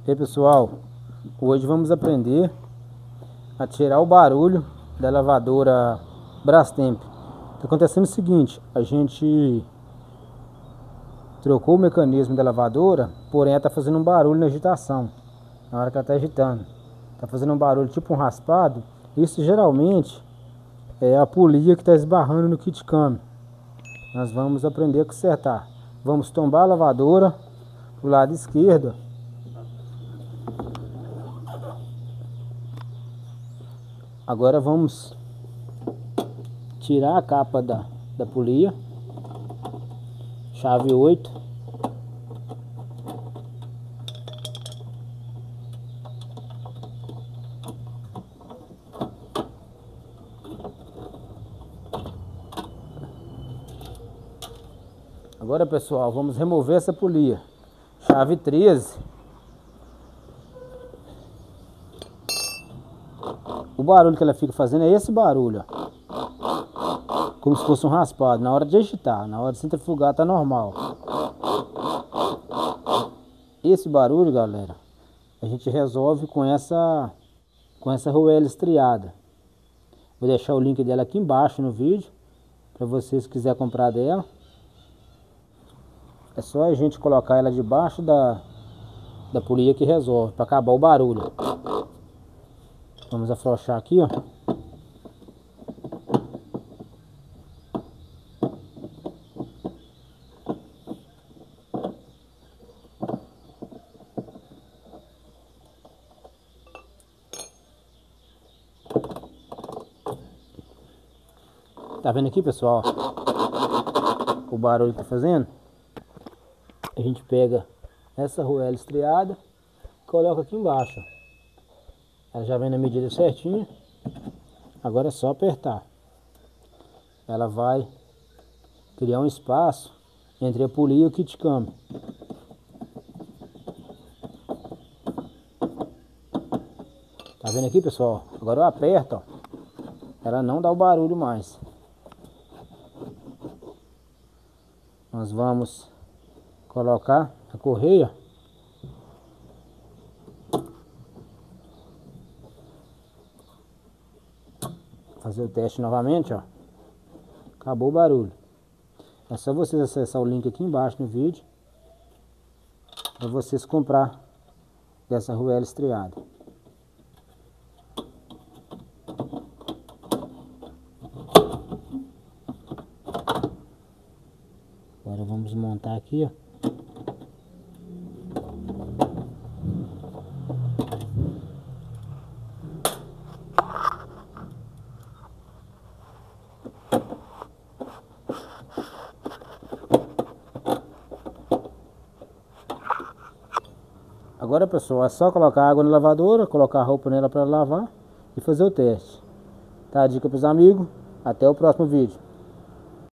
E aí, pessoal, hoje vamos aprender a tirar o barulho da lavadora Brastemp. Está acontecendo o seguinte: a gente trocou o mecanismo da lavadora, porém ela está fazendo um barulho na agitação. Na hora que ela está agitando, está fazendo um barulho tipo um raspado. Isso geralmente é a polia que está esbarrando no kit câmbio. Nós vamos aprender a consertar. Vamos tombar a lavadora do lado esquerdo. Agora vamos tirar a capa da polia, chave 8. Agora, pessoal, vamos remover essa polia, chave 13. O barulho que ela fica fazendo é esse barulho, ó. Como se fosse um raspado. Na hora de agitar, na hora de centrifugar, tá normal. Esse barulho, galera, a gente resolve com essa arruela estriada. Vou deixar o link dela aqui embaixo no vídeo, para vocês que quiserem comprar dela. É só a gente colocar ela debaixo da polia que resolve, para acabar o barulho. Vamos afrouxar aqui, ó. Tá vendo aqui, pessoal, o barulho que tá fazendo? A gente pega essa arruela estriada e coloca aqui embaixo. Ela já vem na medida certinha. Agora é só apertar. Ela vai criar um espaço entre a polia e o kit câmbio. Tá vendo aqui, pessoal? Agora eu aperto, ó. Ela não dá o barulho mais. Nós vamos colocar a correia. Fazer o teste novamente, ó. Acabou o barulho. É só vocês acessar o link aqui embaixo no vídeo para vocês comprar dessa arruela estriada. Agora vamos montar aqui, ó. Agora, pessoal, é só colocar água na lavadora, colocar a roupa nela para lavar e fazer o teste. Tá? A dica para os amigos. Até o próximo vídeo.